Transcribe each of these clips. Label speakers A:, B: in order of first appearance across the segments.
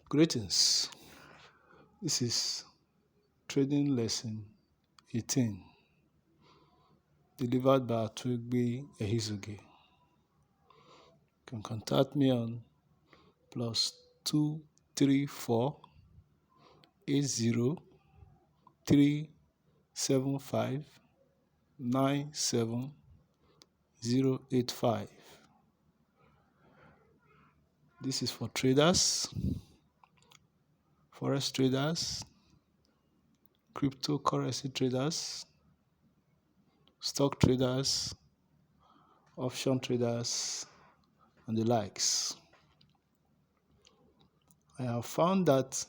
A: Greetings. This is Trading Lesson 18, delivered by Atwegbe Ehizuge. You can contact me on +234 80375 97085. This is for traders, forex traders, cryptocurrency traders, stock traders, option traders, and the likes. I have found that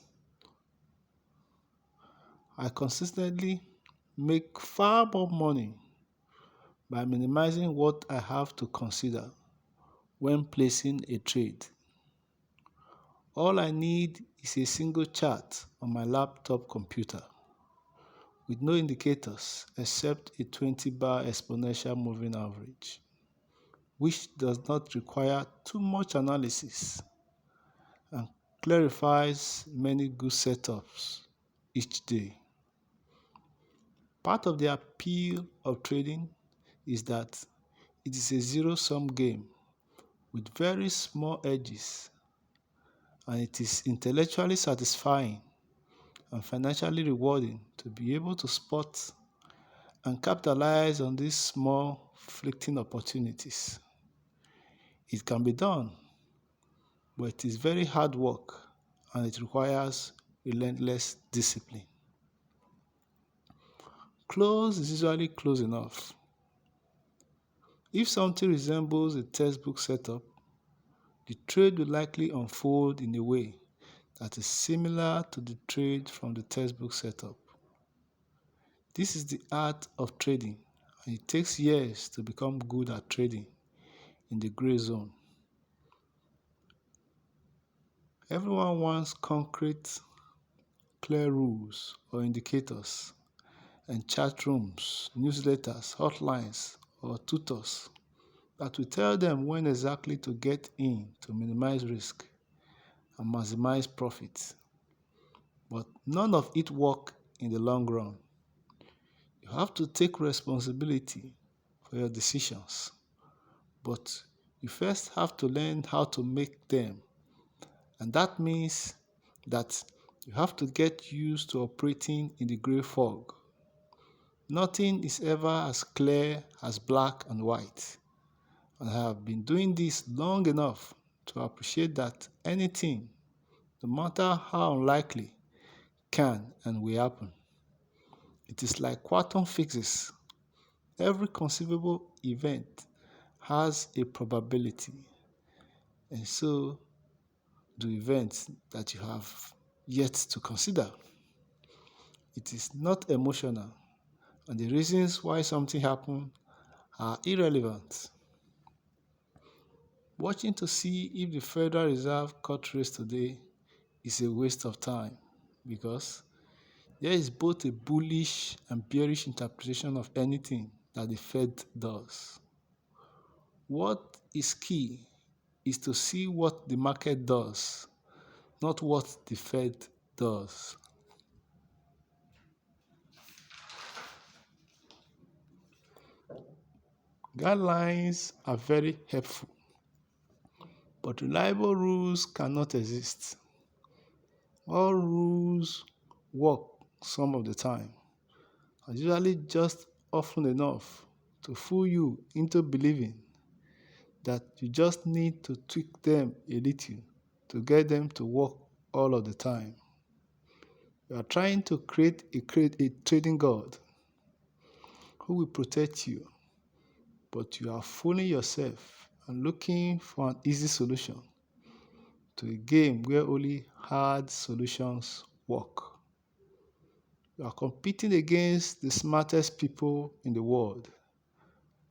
A: I consistently make far more money by minimizing what I have to consider when placing a trade. All I need is a single chart on my laptop computer with no indicators except a 20-bar exponential moving average, which does not require too much analysis and clarifies many good setups each day. Part of the appeal of trading is that it is a zero-sum game with very small edges, and it is intellectually satisfying and financially rewarding to be able to spot and capitalize on these small fleeting opportunities. It can be done, but it is very hard work and it requires relentless discipline. Close is usually close enough. If something resembles a textbook setup, the trade will likely unfold in a way that is similar to the trade from the textbook setup. This is the art of trading, and it takes years to become good at trading in the gray zone. Everyone wants concrete, clear rules or indicators, and chat rooms, newsletters, hotlines, or tutors that will tell them when exactly to get in to minimize risk and maximize profits. But none of it works in the long run. You have to take responsibility for your decisions, but you first have to learn how to make them. And that means that you have to get used to operating in the gray fog. Nothing is ever as clear as black and white. And I have been doing this long enough to appreciate that anything, no matter how unlikely, can and will happen. It is like quantum physics. Every conceivable event has a probability, and so do events that you have yet to consider. It is not emotional, and the reasons why something happened are irrelevant. Watching to see if the Federal Reserve cut rates today is a waste of time because there is both a bullish and bearish interpretation of anything that the Fed does. What is key is to see what the market does, not what the Fed does. Guidelines are very helpful, but reliable rules cannot exist. All rules work some of the time, and usually just often enough to fool you into believing that you just need to tweak them a little to get them to work all of the time. You are trying to create a trading god who will protect you, but you are fooling yourself and looking for an easy solution to a game where only hard solutions work. You are competing against the smartest people in the world,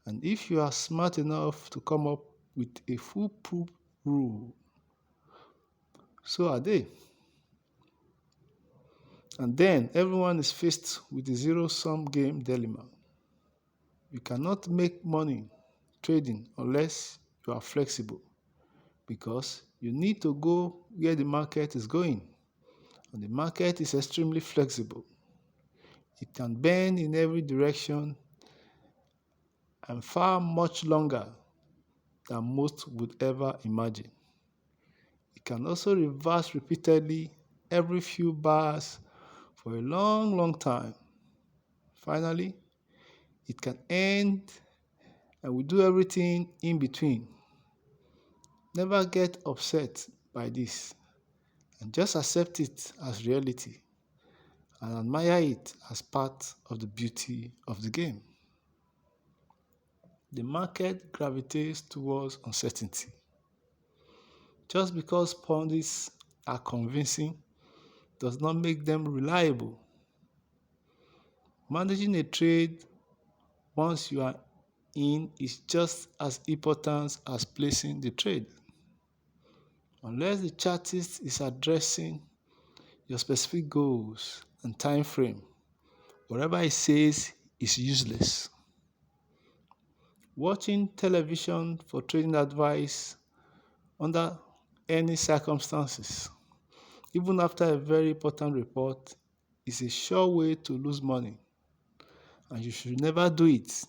A: and if you are smart enough to come up with a foolproof rule, so are they. And then everyone is faced with the zero-sum game dilemma. You cannot make money trading unless you are flexible, because you need to go where the market is going. And the market is extremely flexible. It can bend in every direction and far much longer than most would ever imagine. It can also reverse repeatedly every few bars for a long, long time. Finally, it can end and we do everything in between. Never get upset by this and just accept it as reality and admire it as part of the beauty of the game. The market gravitates towards uncertainty. Just because pundits are convincing does not make them reliable. Managing a trade once you are in is just as important as placing the trade. Unless the chartist is addressing your specific goals and time frame, whatever it says is useless. Watching television for trading advice under any circumstances, even after a very important report, is a sure way to lose money, and you should never do it.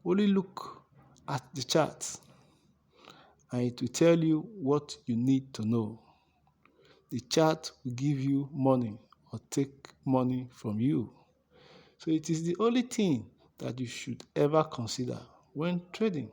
A: Only look at the chart and it will tell you what you need to know. The chart will give you money or take money from you. So it is the only thing that you should ever consider when trading.